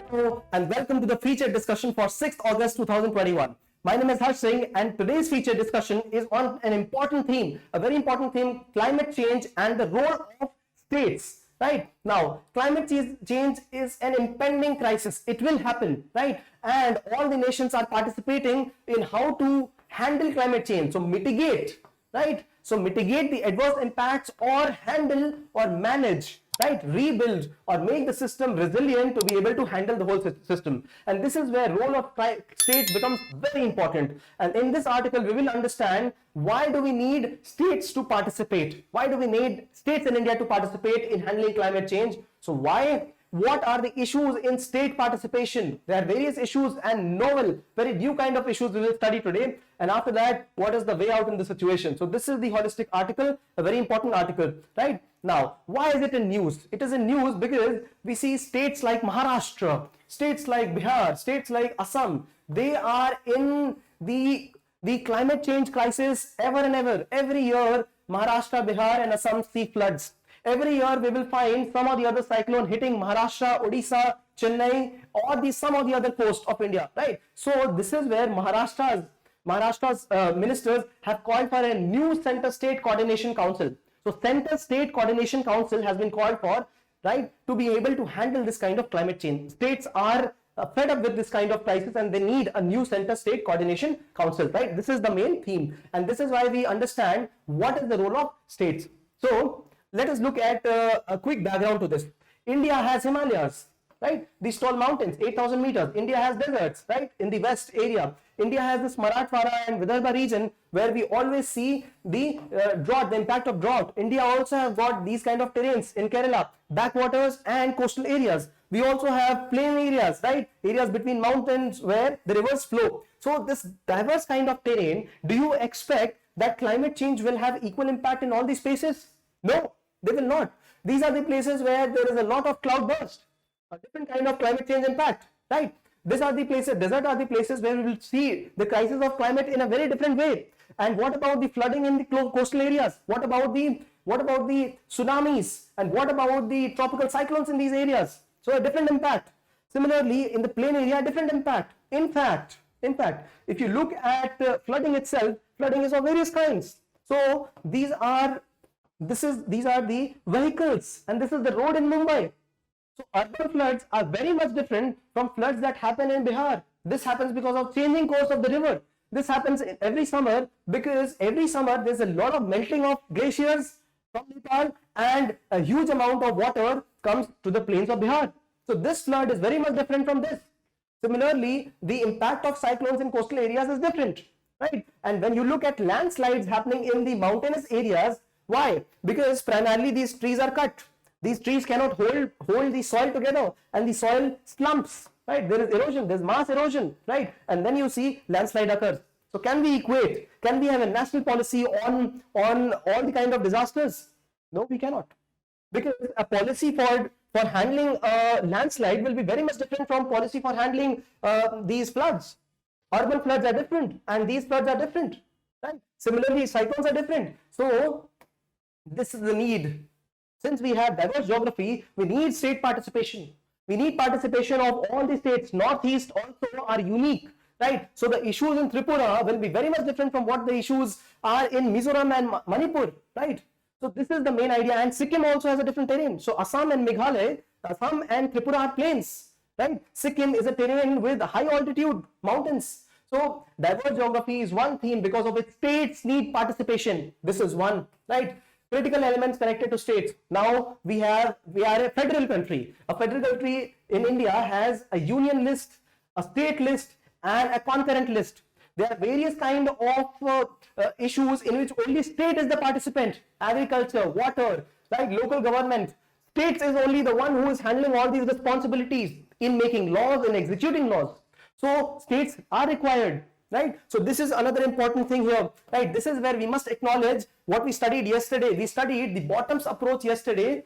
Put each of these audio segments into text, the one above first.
Hello and welcome to the feature discussion for 6th August 2021. My name is Harsh Singh and today's feature discussion is on an important theme, a very important theme, climate change and the role of states. Right now, climate change is an impending crisis. It will happen, right? And all the nations are participating in how to handle climate change. So mitigate, right? So mitigate the adverse impacts or handle or manage, right? Rebuild or make the system resilient to be able to handle the whole system. And this is where role of states becomes very important. And in this article, we will understand why do we need states to participate? Why do we need states in India to participate in handling climate change? So what are the issues in state participation? There are various issues and novel, very new kind of issues we will study today. And after that, what is the way out in the situation? So this is the holistic article, a very important article, right? Now, why is it in news? It is in news because we see states like Maharashtra, states like Bihar, states like Assam, they are in the climate change crisis ever and ever. Every year, Maharashtra, Bihar and Assam see floods. Every year we will find some or the other cyclone hitting Maharashtra, Odisha, Chennai or some of the other coast of India, right? So this is where Maharashtra's ministers have called for a new center-state coordination council. So center-state coordination council has been called for, right, to be able to handle this kind of climate change. States are fed up with this kind of crisis and they need a new center-state coordination council, right? This is the main theme and this is why we understand what is the role of states. So let us look at a quick background to this. India has Himalayas, right? These tall mountains, 8,000 meters. India has deserts, right? In the west area. India has this Marathwada and Vidarbha region where we always see the drought, the impact of drought. India also has got these kind of terrains in Kerala, backwaters and coastal areas. We also have plain areas, right? Areas between mountains where the rivers flow. So this diverse kind of terrain, do you expect that climate change will have equal impact in all these places? No, they will not. These are the places where there is a lot of cloud burst, a different kind of climate change impact, right? These are the places, desert are the places where we will see the crisis of climate in a very different way. And what about the flooding in the coastal areas? What about the tsunamis? And what about the tropical cyclones in these areas? So a different impact. Similarly, in the plain area, different impact. In fact, if you look at flooding itself, flooding is of various kinds. So these are the vehicles and this is the road in Mumbai. So urban floods are very much different from floods that happen in Bihar. This happens because of changing course of the river. This happens every summer because every summer there's a lot of melting of glaciers from Nepal and a huge amount of water comes to the plains of Bihar. So this flood is very much different from this. Similarly, the impact of cyclones in coastal areas is different, right? And when you look at landslides happening in the mountainous areas, why? Because primarily these trees are cut. These trees cannot hold the soil together and the soil slumps, right? There is erosion, there's mass erosion, right? And then you see landslide occurs. So can we equate? Can we have a national policy on all the kind of disasters? No, we cannot. Because a policy for handling a landslide will be very much different from policy for handling these floods. Urban floods are different and these floods are different, right? Similarly, cyclones are different. So this is the need. Since we have diverse geography, we need state participation. We need participation of all the states. Northeast also are unique, right? So the issues in Tripura will be very much different from what the issues are in Mizoram and Manipur, right? So this is the main idea. And Sikkim also has a different terrain. So Assam and Meghalaya, Assam and Tripura are plains, right? Sikkim is a terrain with high altitude mountains. So diverse geography is one theme because of its states need participation. This is one, right? Critical elements connected to states. Now we are a federal country. A federal country in India has a union list, a state list and a concurrent list. There are various kind of issues in which only state is the participant. Agriculture, water, right? Local government. States is only the one who is handling all these responsibilities in making laws and executing laws. So states are required, right? So this is another important thing here, right? This is where we must acknowledge what we studied yesterday. We studied the bottoms approach yesterday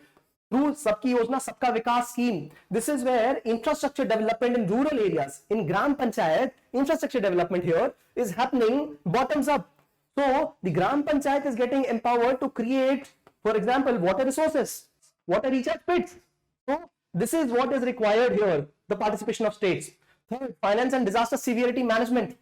through Sabki Yojana, Sabka Vikas scheme. This is where infrastructure development in rural areas, in Gram Panchayat, infrastructure development here is happening bottoms up. So the Gram Panchayat is getting empowered to create, for example, water resources, water recharge pits. So this is what is required here, the participation of states. Third, finance and disaster severity management,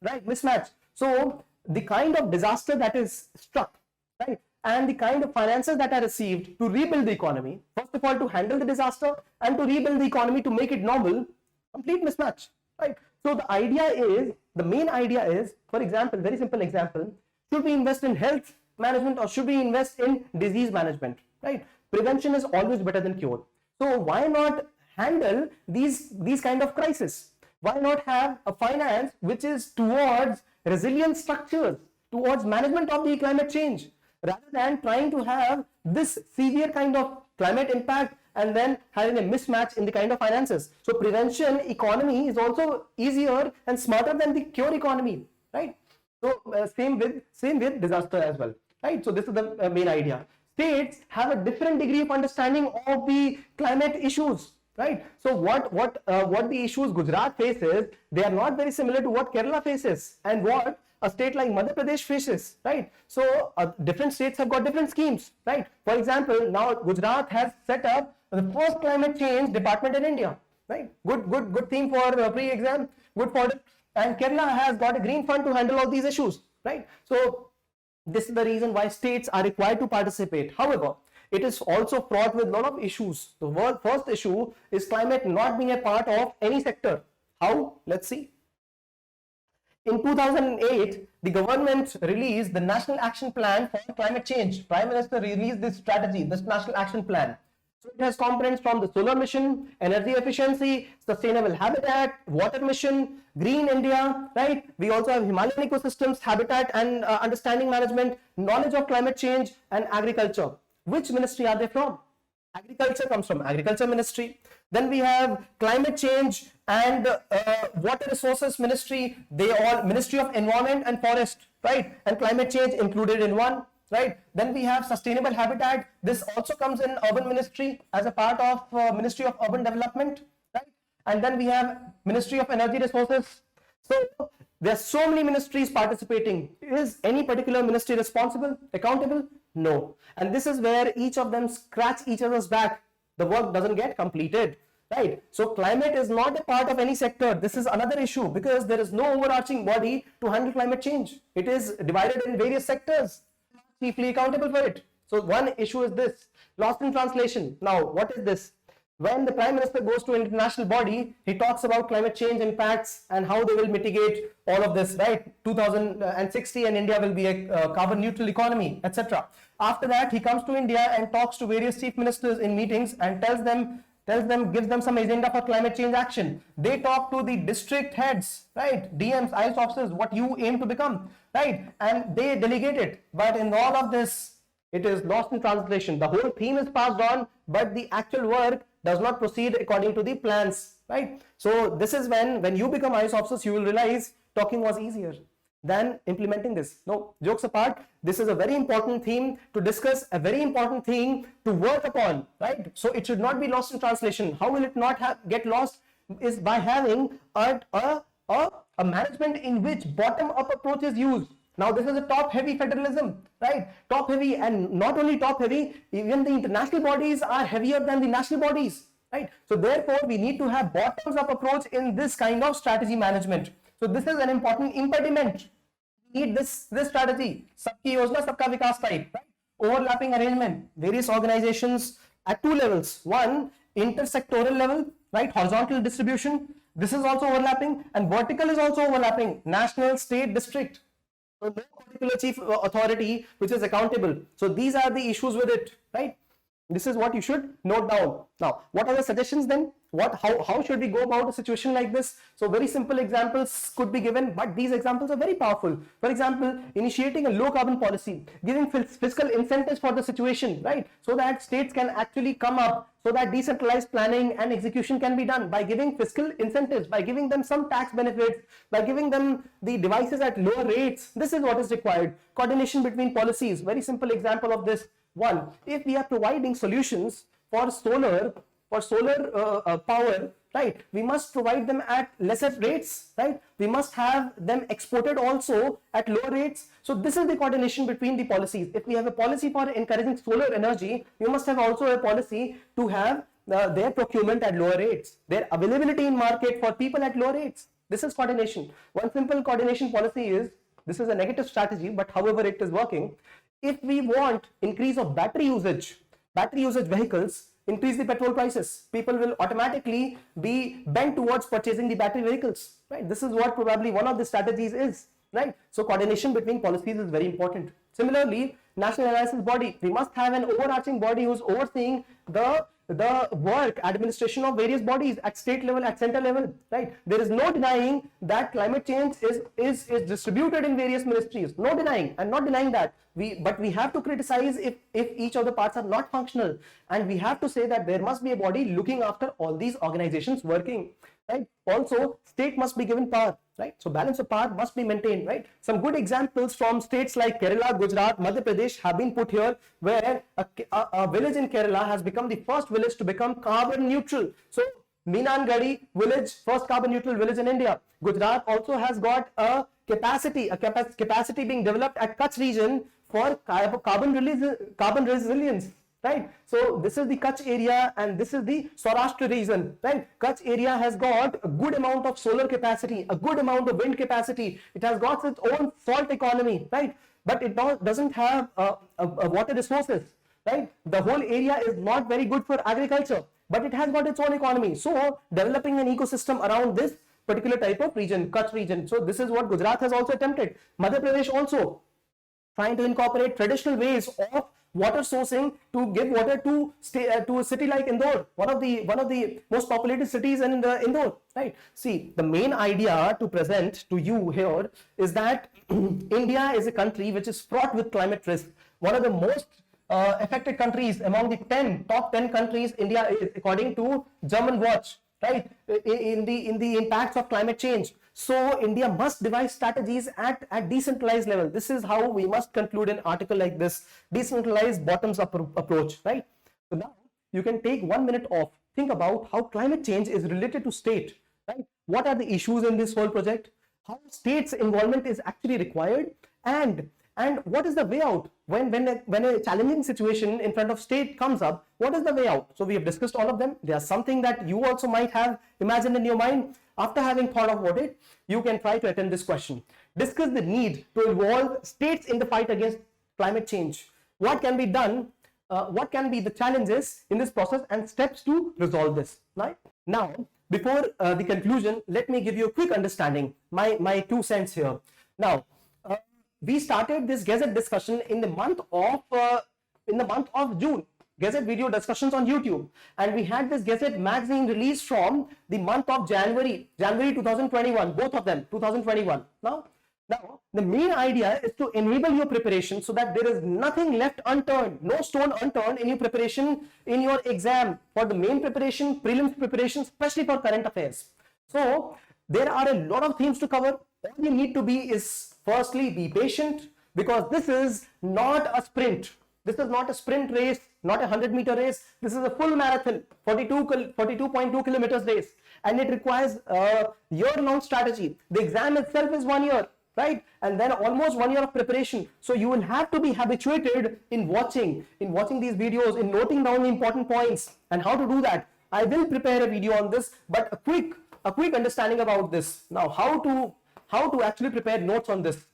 right, mismatch. So the kind of disaster that is struck, right, and the kind of finances that are received to rebuild the economy, first of all to handle the disaster and to rebuild the economy to make it normal, complete mismatch, right? So the idea is, the main idea is, for example, very simple example, should we invest in health management or should we invest in disease management, right? Prevention is always better than cure. So why not handle these kind of crises? Why not have a finance which is towards resilient structures, towards management of the climate change, rather than trying to have this severe kind of climate impact and then having a mismatch in the kind of finances. So prevention economy is also easier and smarter than the cure economy, right? So same with disaster as well, right? So this is the main idea. States have a different degree of understanding of the climate issues, right? So what the issues Gujarat faces, they are not very similar to what Kerala faces and what a state like Madhya Pradesh faces, right? So different states have got different schemes, right? For example, now Gujarat has set up the first climate change department in India, right? Good theme for pre-exam, good for it. And Kerala has got a green fund to handle all these issues, right? So this is the reason why states are required to participate. However, it is also fraught with a lot of issues. The first issue is climate not being a part of any sector. How? Let's see. In 2008, the government released the National Action Plan for Climate Change. Prime Minister released this strategy, this National Action Plan. So it has components from the solar mission, energy efficiency, sustainable habitat, water mission, green India, right? We also have Himalayan ecosystems, habitat and understanding management, knowledge of climate change and agriculture. Which ministry are they from? Agriculture comes from Agriculture Ministry. Then we have climate change and water resources ministry. They all Ministry of Environment and Forest, right? And climate change included in one, right? Then we have sustainable habitat. This also comes in urban ministry as a part of Ministry of Urban Development, right? And then we have Ministry of Energy Resources. So there are so many ministries participating. Is any particular ministry responsible, accountable? No. And this is where each of them scratch each other's back. The work doesn't get completed, right? So climate is not a part of any sector. This is another issue because there is no overarching body to handle climate change. It is divided in various sectors, chiefly accountable for it. So one issue is this, lost in translation. Now, what is this? When the Prime Minister goes to an international body, he talks about climate change impacts and how they will mitigate all of this, right? 2060 and India will be a carbon neutral economy, etc. After that, he comes to India and talks to various chief ministers in meetings and gives them some agenda for climate change action. They talk to the district heads, right? DMs, IAS officers, what you aim to become, right? And they delegate it. But in all of this, it is lost in translation. The whole theme is passed on, but the actual work does not proceed according to the plans, right? So this is when you become IAS officers, you will realize talking was easier than implementing this. No, jokes apart, this is a very important theme to discuss, a very important thing to work upon, right? So it should not be lost in translation. How will it not get lost? Is by having a management in which bottom-up approach is used. Now this is a top-heavy federalism, right? Top-heavy, and not only top-heavy, even the international bodies are heavier than the national bodies, right? So therefore, we need to have bottoms-up approach in this kind of strategy management. So this is an important impediment. We need this strategy. Sabki Yojana, Sabka Vikas type, right? Overlapping arrangement, various organizations at two levels. One, intersectoral level, right? Horizontal distribution. This is also overlapping, and vertical is also overlapping. National, state, district. So no particular chief authority which is accountable. So these are the issues with it, right? This is what you should note down. Now, what are the suggestions then? How should we go about a situation like this? So very simple examples could be given, but these examples are very powerful. For example, initiating a low carbon policy, giving fiscal incentives for the situation, right? So that states can actually come up, so that decentralized planning and execution can be done by giving fiscal incentives, by giving them some tax benefits, by giving them the devices at lower rates. This is what is required. Coordination between policies. Very simple example of this. One, if we are providing solutions for solar for solar power, right, we must provide them at lesser rates, right? We must have them exported also at lower rates. So this is the coordination between the policies. If we have a policy for encouraging solar energy, we must have also a policy to have their procurement at lower rates, their availability in market for people at lower rates. This is coordination. One simple coordination policy is, this is a negative strategy, but however it is working. If we want increase of battery usage vehicles, increase the petrol prices, people will automatically be bent towards purchasing the battery vehicles, right? This is what probably one of the strategies is, right? So coordination between policies is very important. Similarly, national analysis body, we must have an overarching body who's overseeing the work administration of various bodies at state level, at center level, right? There is no denying that climate change is distributed in various ministries, no denying. I'm not denying that, but we have to criticize if each of the parts are not functional, and we have to say that there must be a body looking after all these organizations working, right? Also, state must be given power, right? So balance of power must be maintained, right? Some good examples from states like Kerala, Gujarat, Madhya Pradesh have been put here, where a village in Kerala has become the first village to become carbon neutral. So Meenangadi village, first carbon neutral village in India. Gujarat also has got a capacity being developed at Kutch region for carbon resilience, right? So this is the Kutch area and this is the Saurashtra region, right? Kutch area has got a good amount of solar capacity, a good amount of wind capacity. It has got its own salt economy, right? But it doesn't have water resources, right? The whole area is not very good for agriculture, but it has got its own economy. So developing an ecosystem around this particular type of region, Kutch region. So this is what Gujarat has also attempted. Madhya Pradesh also trying to incorporate traditional ways of water sourcing to give water to a city like Indore, one of the most populated cities in Indore, right? See, the main idea to present to you here is that India is a country which is fraught with climate risk. One of the most affected countries among the top 10 countries, India is, according to German Watch, right, in the impacts of climate change. So India must devise strategies at decentralized level. This is how we must conclude an article like this, decentralized bottoms up approach, right? So now you can take 1 minute off, think about how climate change is related to state, right? What are the issues in this whole project? How state's involvement is actually required, and what is the way out when a challenging situation in front of state comes up? What is the way out? So we have discussed all of them. There's something that you also might have imagined in your mind. After having thought about it, you can try to attempt this question. Discuss the need to involve states in the fight against climate change. What can be done? What can be the challenges in this process and steps to resolve this? Right? Now, before the conclusion, let me give you a quick understanding, my 2 cents here. Now, we started this Gazette discussion in the month of June. Gazette video discussions on YouTube, and we had this Gazette magazine released from the month of January 2021, both of them 2021. Now the main idea is to enable your preparation so that there is nothing left unturned, no stone unturned in your preparation, in your exam, for the main preparation, prelims preparation, especially for current affairs. So there are a lot of themes to cover. All you need to be is, firstly, be patient, because this is not a sprint. This is not a sprint race, not a 100-meter race. This is a full marathon, 42.2 kilometers race, and it requires a year-long strategy. The exam itself is 1 year, right? And then almost 1 year of preparation. So you will have to be habituated in watching these videos, in noting down the important points. And how to do that, I will prepare a video on this, but a quick understanding about this. Now, how to actually prepare notes on this.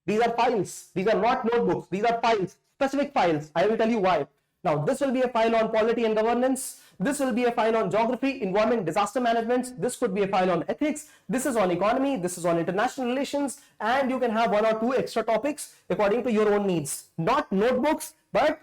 These are files. These are not notebooks. These are files, specific files. I will tell you why. Now, this will be a file on polity and governance. This will be a file on geography, environment, disaster management. This could be a file on ethics. This is on economy. This is on international relations. And you can have 1 or 2 extra topics according to your own needs. Not notebooks, but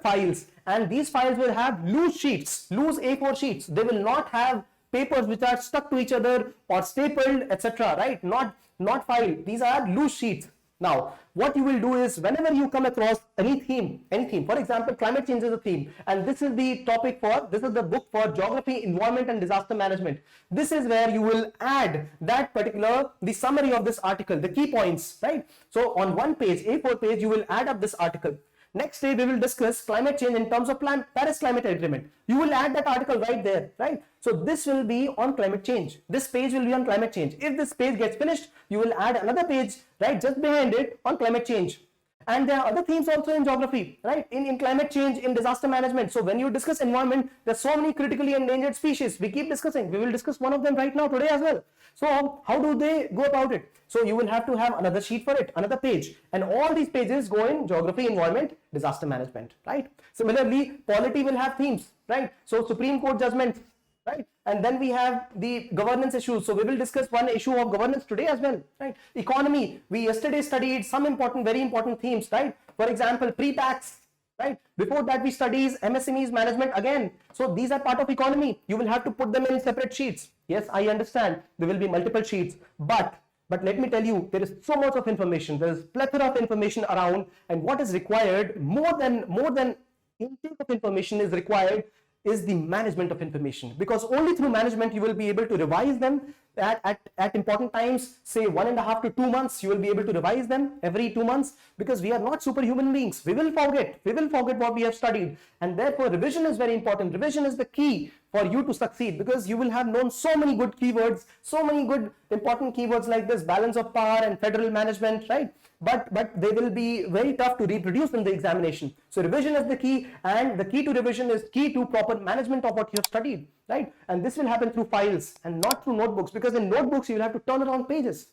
files. And these files will have loose sheets, loose A4 sheets. They will not have papers which are stuck to each other or stapled, etc. Right? Not file. These are loose sheets. Now, what you will do is, whenever you come across any theme, for example, climate change is a theme, and this is the book for geography, environment, and disaster management. This is where you will add the summary of this article, the key points, right? So on one page, A4 page, you will add up this article. Next day, we will discuss climate change in terms of Paris Climate Agreement. You will add that article right there, right? So this will be on climate change. This page will be on climate change. If this page gets finished, you will add another page right just behind it on climate change. And there are other themes also in geography, right? In climate change, in disaster management. So when you discuss environment, there's so many critically endangered species. We keep discussing. We will discuss one of them right now today as well. So how do they go about it? So you will have to have another sheet for it, another page. And all these pages go in geography, environment, disaster management, right? Similarly, polity will have themes, right? So Supreme Court judgments, right? And then we have the governance issues. So we will discuss one issue of governance today as well, right? Economy, we yesterday studied some important, very important themes, right? For example, pre-tax, right? Before that we studied MSMEs management again. So these are part of economy. You will have to put them in separate sheets. Yes, I understand there will be multiple sheets, but let me tell you, there is so much of information. There is plethora of information around, and what is required more than intake of information is required is the management of information, because only through management you will be able to revise them at important times, say 1.5 to 2 months. You will be able to revise them every 2 months, because we are not superhuman beings. We will forget what we have studied, and therefore revision is very important. Revision is the key for you to succeed, because you will have known so many good keywords, so many good important keywords like this, balance of power and federal management, right? But they will be very tough to reproduce in the examination. So revision is the key, and the key to revision is key to proper management of what you have studied, right? And this will happen through files and not through notebooks, because in notebooks you will have to turn around pages.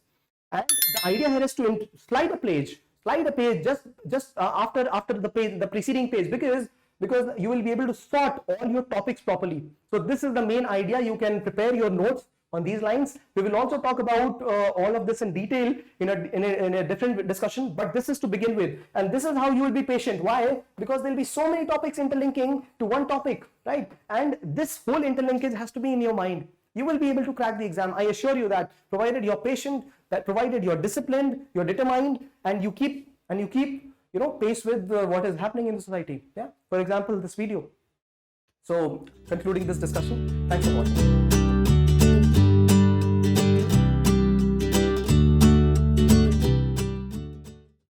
And the idea here is to slide a page just after the preceding page, because you will be able to sort all your topics properly. So this is the main idea. You can prepare your notes on these lines. We will also talk about all of this in detail in a different discussion, but this is to begin with, and this is how you will be patient. Why? Because there will be so many topics interlinking to one topic, right? And this whole interlinkage has to be in your mind. You will be able to crack the exam. I assure you that, provided you're patient, that provided you're disciplined, you're determined, and you keep pace with what is happening in the society. Yeah. For example, this video. So concluding this discussion, thanks for watching.